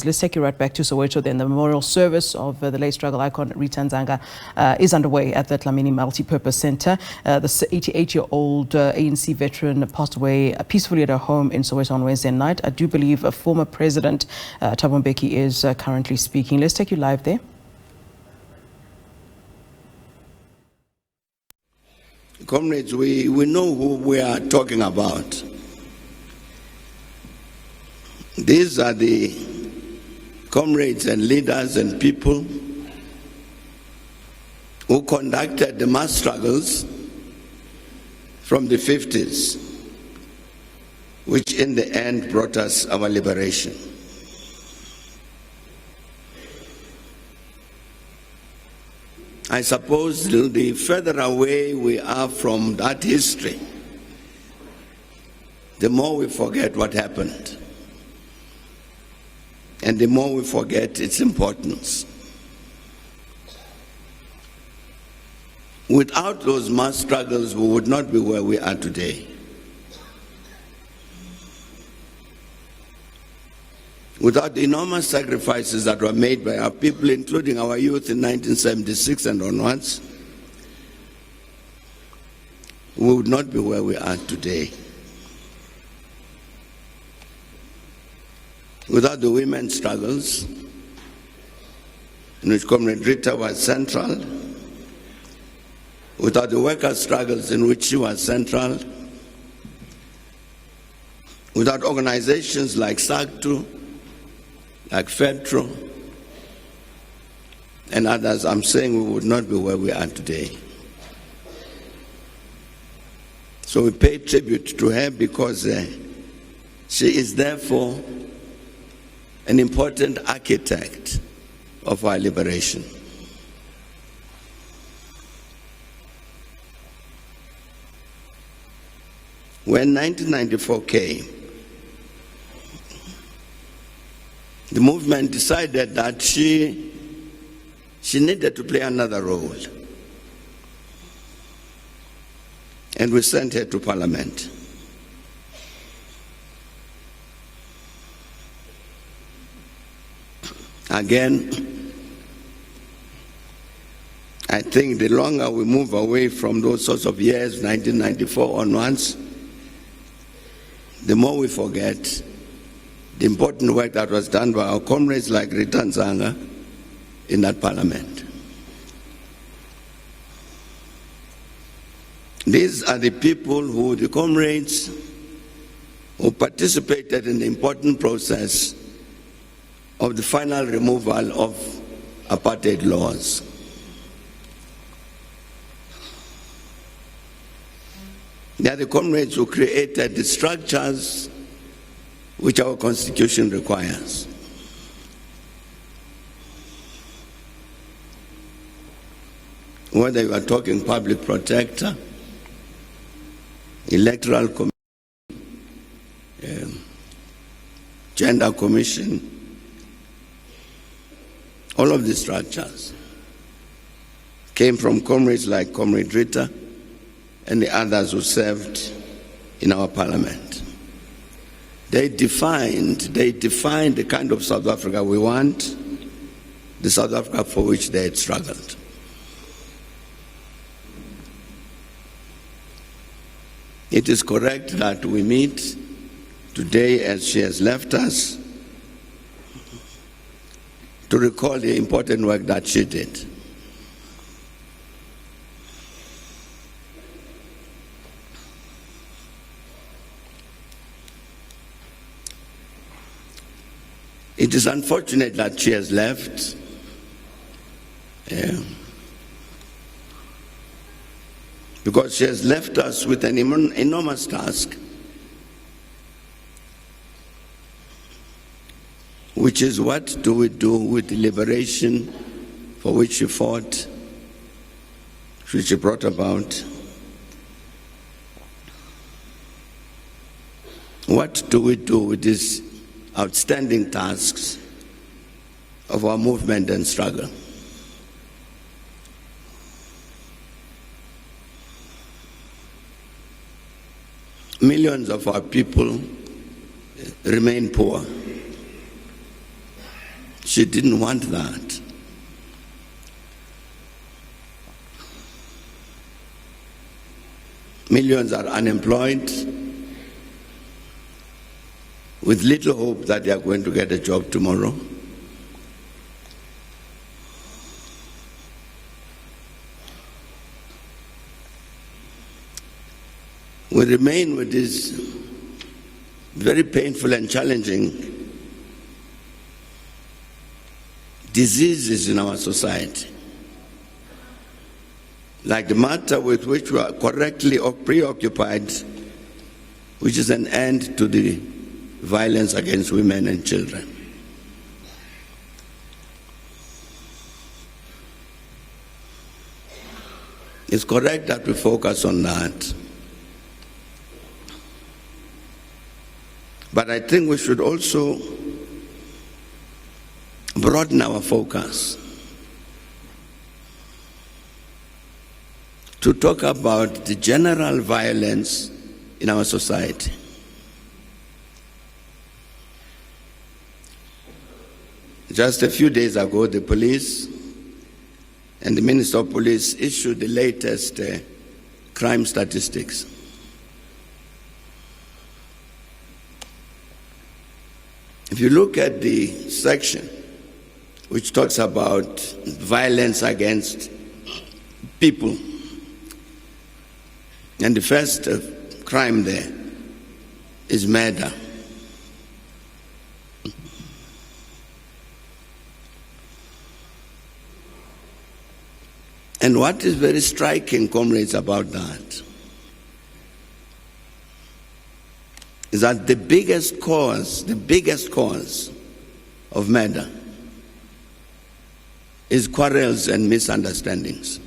Let's take you right back to Soweto. Then the memorial service of the late struggle icon Rita Ndzanga is underway at the Dhlamini Multi-Purpose Center. The 88-year-old ANC veteran passed away peacefully at her home in Soweto on Wednesday night. I do believe former President Thabo Mbeki is currently speaking. Let's take you live there. Comrades, we know who we are talking about. These are the comrades and leaders and people who conducted the mass struggles from the 50s, which in the end brought us our liberation. I suppose the further away we are from that history, the more we forget what happened. And the more we forget its importance. Without those mass struggles, we would not be where we are today. Without the enormous sacrifices that were made by our people, including our youth in 1976 and onwards, we would not be where we are today. Without the women's struggles, in which Comrade Rita was central, without the workers' struggles in which she was central, without organizations like SAGTU, like FEDRO, and others, I'm saying we would not be where we are today. So we pay tribute to her because she is therefore an important architect of our liberation. When 1994 came, the movement decided that she needed to play another role. And we sent her to Parliament. Again, I think the longer we move away from those sorts of years, 1994 onwards, the more we forget the important work that was done by our comrades like Rita Ndzanga in that Parliament. These are the people who, the comrades, who participated in the important process of the final removal of apartheid laws. They are the comrades who created the structures which our Constitution requires. Whether you are talking public protector, electoral commission, gender commission, all of these structures came from comrades like Comrade Rita and the others who served in our Parliament. They defined the kind of South Africa we want, the South Africa for which they had struggled. It is correct that we meet today, as she has left us, to recall the important work that she did. It is unfortunate that she has left. Because she has left us with an enormous task, which is what do we do with the liberation for which she fought, which she brought about? What do we do with these outstanding tasks of our movement and struggle? Millions of our people remain poor. She didn't want that. Millions are unemployed with little hope that they are going to get a job tomorrow. We remain with these very painful and challenging diseases in our society, like the matter with which we are correctly preoccupied, which is an end to the violence against women and children. It's correct that we focus on that. But I think we should also broaden our focus to talk about the general violence in our society. Just a few days ago, the police and the Minister of Police issued the latest crime statistics. If you look at the section which talks about violence against people, and the first crime there is murder. And what is very striking, comrades, about that is that the biggest cause of murder is quarrels and misunderstandings.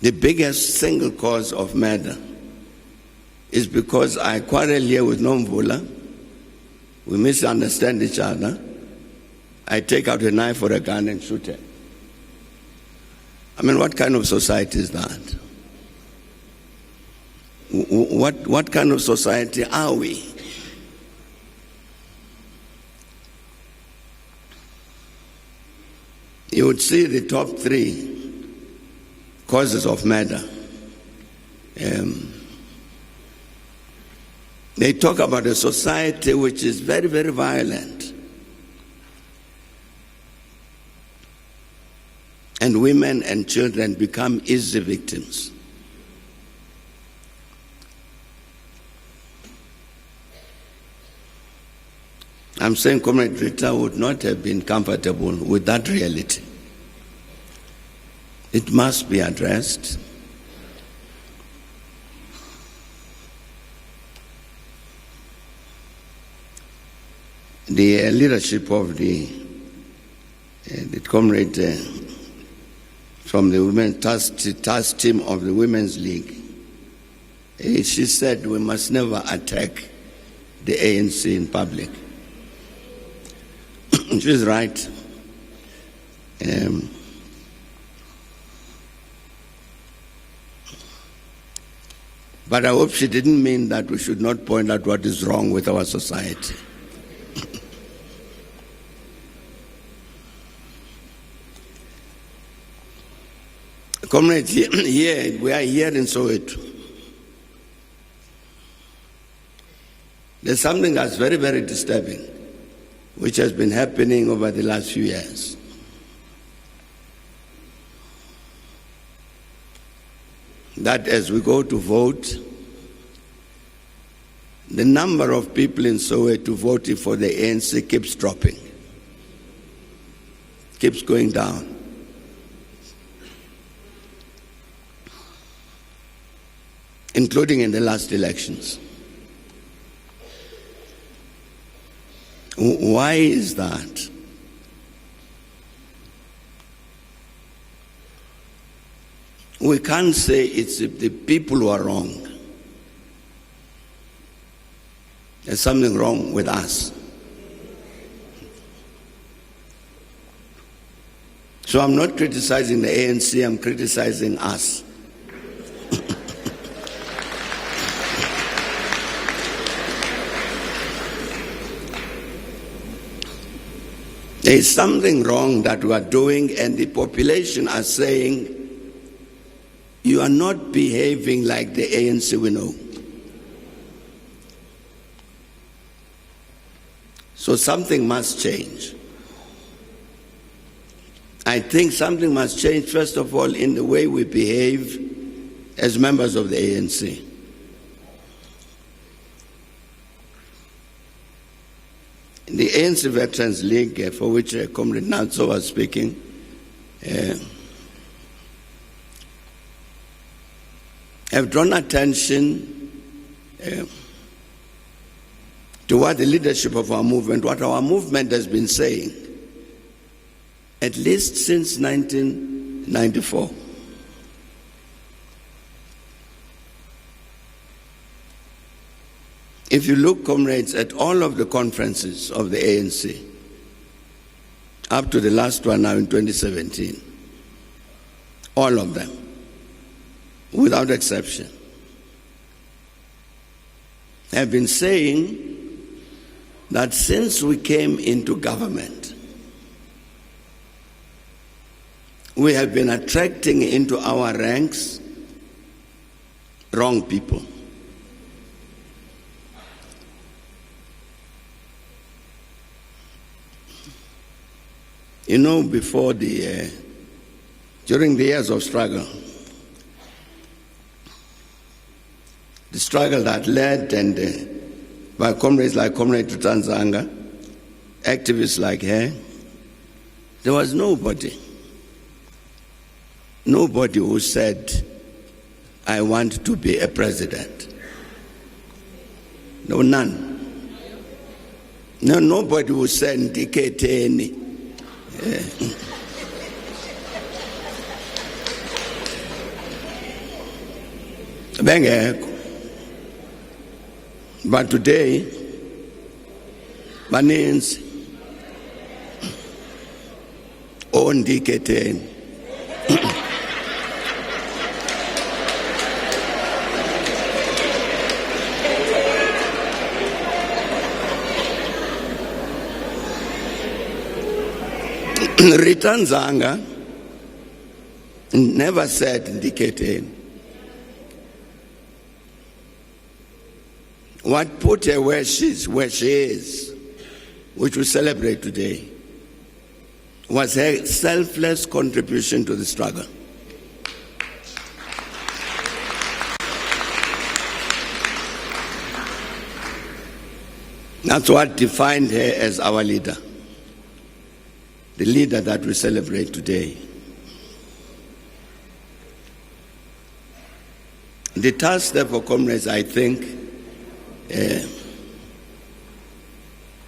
The biggest single cause of murder is because I quarrel here with Nomvula, we misunderstand each other, I take out a knife or a gun and shoot her. I mean, what kind of society is that? What kind of society are we? You would see the top 3 causes of murder. They talk about a society which is very, very violent. And women and children become easy victims. I'm saying Comrade Rita would not have been comfortable with that reality. It must be addressed. The leadership of the comrade from the women's task team of the Women's League, she said we must never attack the ANC in public. She's right. But I hope she didn't mean that we should not point out what is wrong with our society. Comrades, here, we are here in Soweto. There's something that's very, very disturbing, which has been happening over the last few years. That as we go to vote, the number of people in Soweto voting for the ANC keeps dropping, keeps going down. Including in the last elections. Why is that? We can't say it's the people who are wrong. There's something wrong with us. So I'm not criticizing the ANC, I'm criticizing us. There is something wrong that we are doing, and the population are saying, you are not behaving like the ANC we know. So something must change. I think something must change, first of all, in the way we behave as members of the ANC. The ANC Veterans League, for which Comrade Ndzanga was speaking, have drawn attention to what the leadership of our movement, what our movement has been saying, at least since 1994. If you look, comrades, at all of the conferences of the ANC, up to the last one now in 2017, all of them, without exception, have been saying that since we came into government, we have been attracting into our ranks wrong people. You know, before during the years of struggle, the struggle that led and by comrades like Comrade Rita Ndzanga, activists like her, there was nobody who said, I want to be a president. No, none. No, nobody who said, indicate any. But today, Banins ondiketen. Rita Ndzanga never said indicate. What put her where she is, which we celebrate today, was her selfless contribution to the struggle. That's what defined her as our leader. The leader that we celebrate today. The task, therefore, comrades, I think,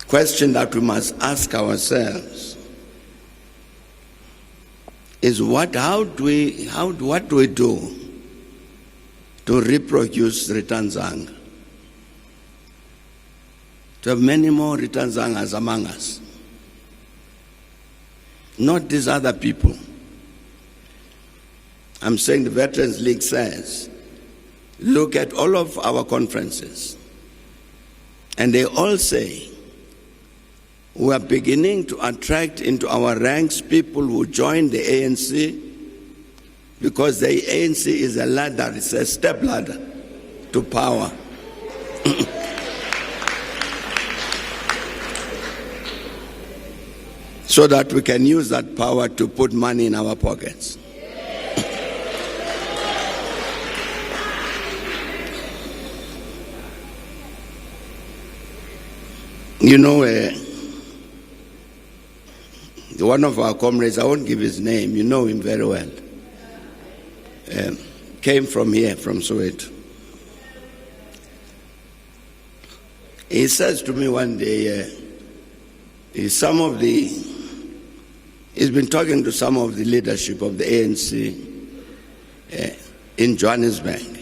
question that we must ask ourselves is what do we do to reproduce Rita Ndzanga? To have many more Rita Ndzangas among us. Not these other people. I'm saying the Veterans League says, look at all of our conferences, and they all say, we are beginning to attract into our ranks people who join the ANC because the ANC is a ladder, it's a step ladder to power. So that we can use that power to put money in our pockets. You know, one of our comrades, I won't give his name, you know him very well, came from here, from Soweto. He says to me one day, he's been talking to some of the leadership of the ANC in Johannesburg.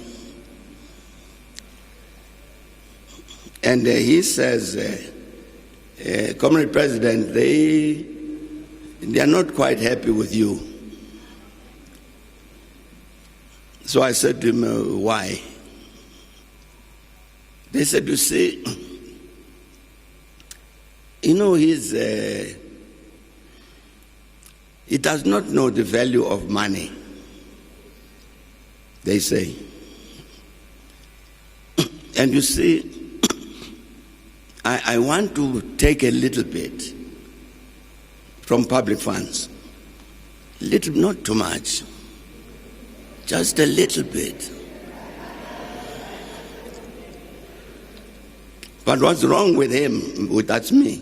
And he says, Comrade President, they are not quite happy with you. So I said to him, why? They said, you see, you know, he does not know the value of money, they say. And you see, I want to take a little bit from public funds. Little, not too much, just a little bit. But what's wrong with him, that's me,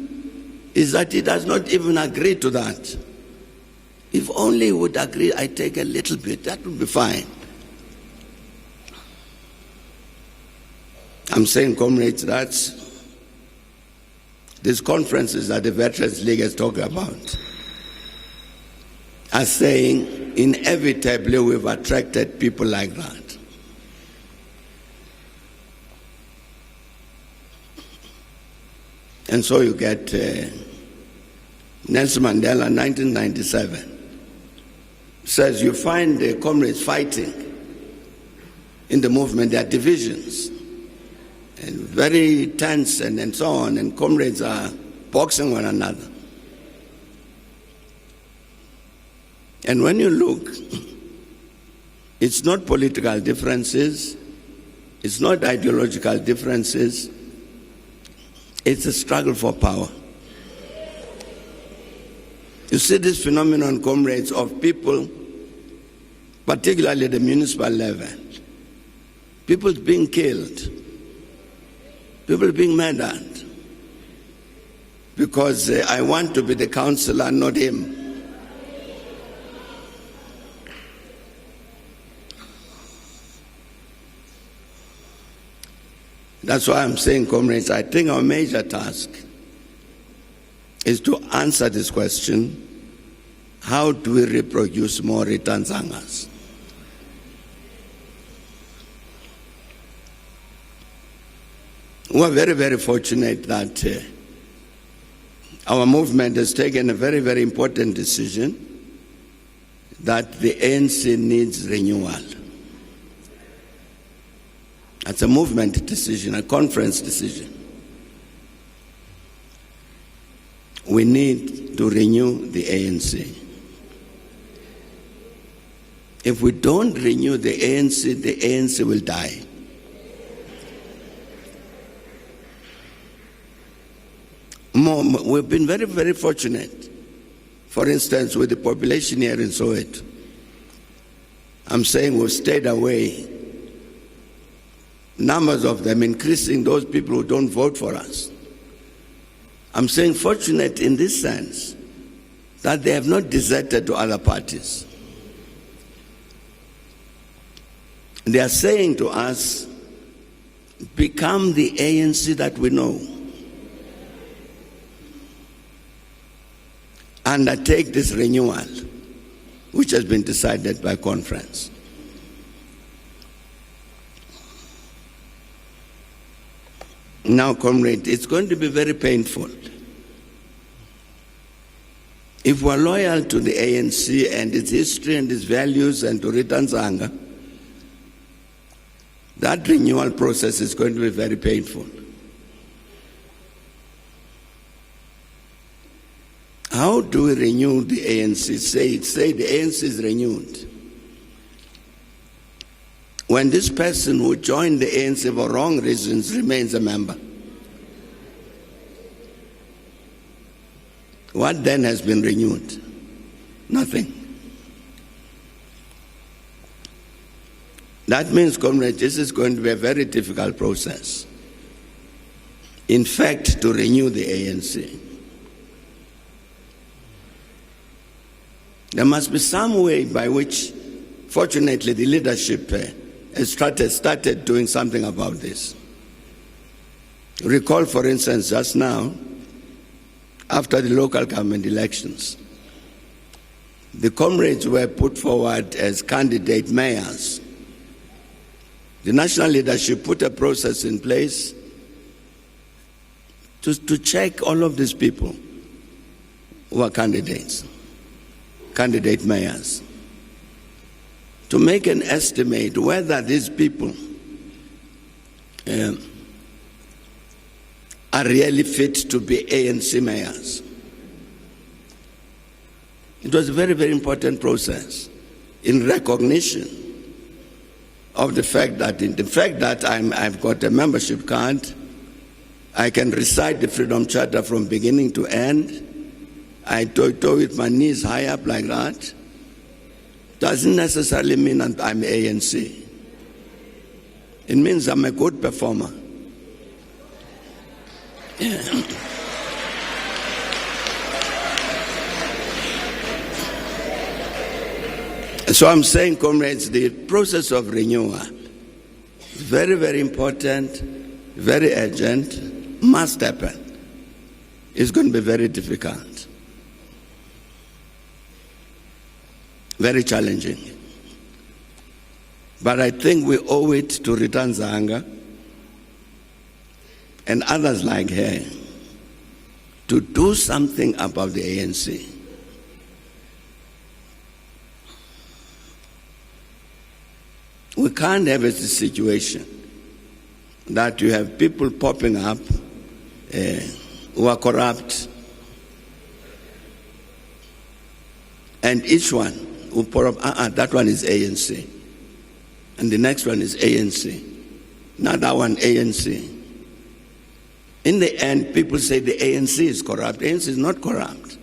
is that he does not even agree to that. If only he would agree, I take a little bit, that would be fine. I'm saying, comrades, that these conferences that the Veterans League is talking about are saying inevitably we've attracted people like that. And so you get Nelson Mandela, 1997, says you find the comrades fighting in the movement, there are divisions, and very tense and so on, and comrades are boxing one another. And when you look, it's not political differences, it's not ideological differences, it's a struggle for power. You see this phenomenon, comrades, of people, particularly at the municipal level, people being killed, people being murdered, because I want to be the councillor, not him. That's why I'm saying, comrades, I think our major task is to answer this question: how do we reproduce more Rita Ndzagas? We're very, very fortunate that our movement has taken a very, very important decision that the ANC needs renewal. That's a movement decision, a conference decision. We need to renew the ANC. If we don't renew the ANC will die. We've been very, very fortunate. For instance, with the population here in Soweto, I'm saying we've stayed away. Numbers of them increasing, those people who don't vote for us. I'm saying fortunate in this sense that they have not deserted to other parties. They are saying to us, become the ANC that we know. Undertake this renewal, which has been decided by conference. Now, comrade, it's going to be very painful. If we're loyal to the ANC and its history and its values and to Rita Ndzanga, that renewal process is going to be very painful. How do we renew the ANC? Say the ANC is renewed. When this person who joined the ANC for wrong reasons remains a member, what then has been renewed? Nothing. That means, comrades, this is going to be a very difficult process. In fact, to renew the ANC. There must be some way by which, fortunately, the leadership has started doing something about this. Recall, for instance, just now, after the local government elections, the comrades were put forward as candidate mayors. The national leadership put a process in place to check all of these people who are candidates, candidate mayors, to make an estimate whether these people are really fit to be ANC mayors. It was a very, very important process in recognition of the fact that I've got a membership card, I can recite the Freedom Charter from beginning to end. I toe with my knees high up like that. Doesn't necessarily mean I'm ANC. It means I'm a good performer. So I'm saying, comrades, the process of renewal is very, very important, very urgent, must happen. It's going to be very difficult, very challenging. But I think we owe it to Rita Ndzanga and others like her to do something about the ANC. We can't have a situation that you have people popping up who are corrupt, and each one who put up, that one is ANC, and the next one is ANC, not that one ANC. In the end, people say the ANC is corrupt. The ANC is not corrupt.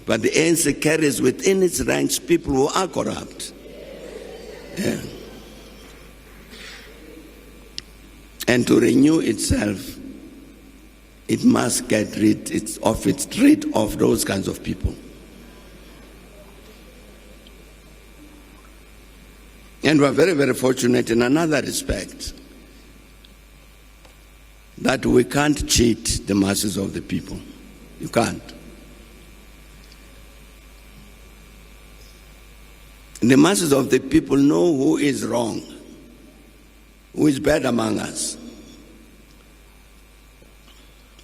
But the ANC carries within its ranks people who are corrupt. Yeah. And to renew itself, it must get rid of those kinds of people. And we're very, very fortunate in another respect, that we can't cheat the masses of the people. You can't. And the masses of the people know who is wrong, who is bad among us.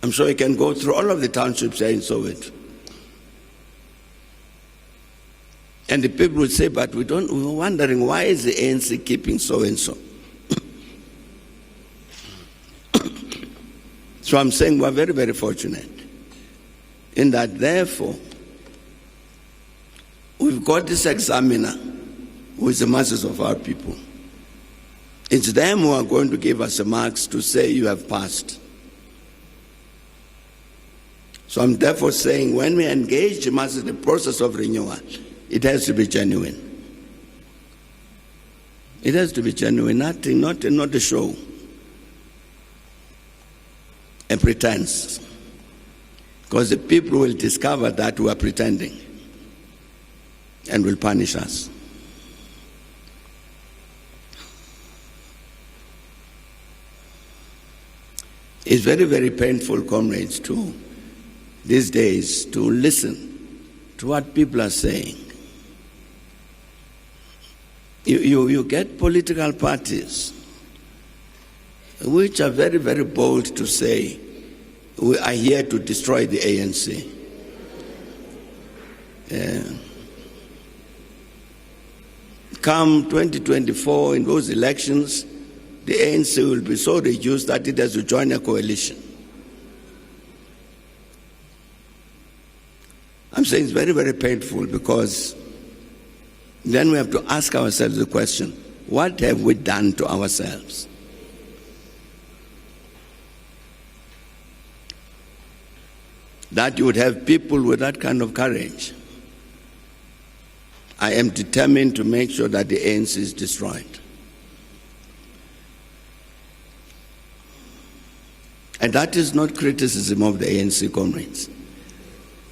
I'm sure you can go through all of the townships here in Soweto. And the people will say, but we're wondering, why is the ANC keeping so-and-so? So I'm saying we're very, very fortunate in that, therefore, we've got this examiner who is the masses of our people. It's them who are going to give us the marks to say you have passed. So I'm therefore saying, when we engage the masses in the process of renewal, it has to be genuine. It has to be genuine, not a show, a pretense. Because the people will discover that we are pretending and will punish us. It's very, very painful, comrades, these days, to listen to what people are saying. You get political parties which are very, very bold to say, we are here to destroy the ANC. Come 2024, in those elections, the ANC will be so reduced that it has to join a coalition. I'm saying it's very, very painful, because then we have to ask ourselves the question, what have we done to ourselves? That you would have people with that kind of courage. I am determined to make sure that the ANC is destroyed. And that is not criticism of the ANC, comrades.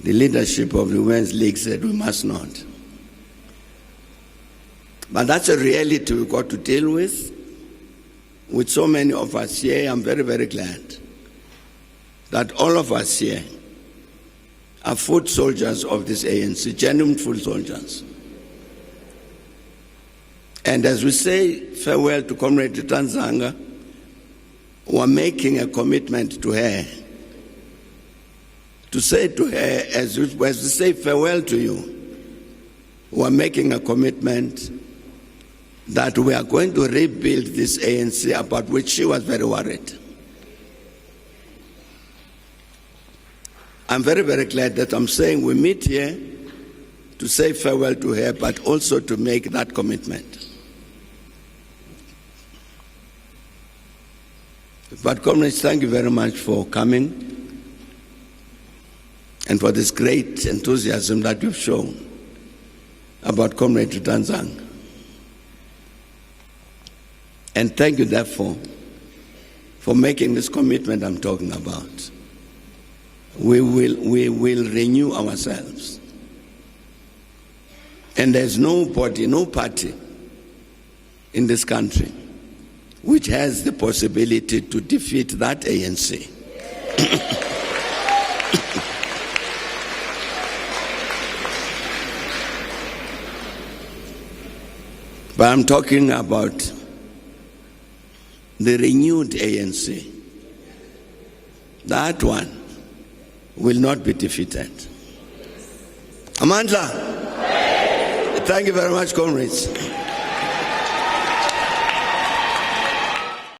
The leadership of the Women's League said we must not. But that's a reality we've got to deal with so many of us here. I'm very, very glad that all of us here are foot soldiers of this ANC, genuine foot soldiers. And as we say farewell to Comrade Rita Ndzanga, we're making a commitment to her, to say to her, as we say farewell to you, we're making a commitment that we are going to rebuild this ANC about which she was very worried. I'm very, very glad that I'm saying we meet here to say farewell to her, but also to make that commitment. But comrades, thank you very much for coming and for this great enthusiasm that you've shown about Comrade Rita Ndzanga. And thank you, therefore, for making this commitment I'm talking about. We will renew ourselves. And there's nobody, no party in this country which has the possibility to defeat that ANC. But I'm talking about the renewed ANC. That one will not be defeated. Amandla, thank you very much, comrades.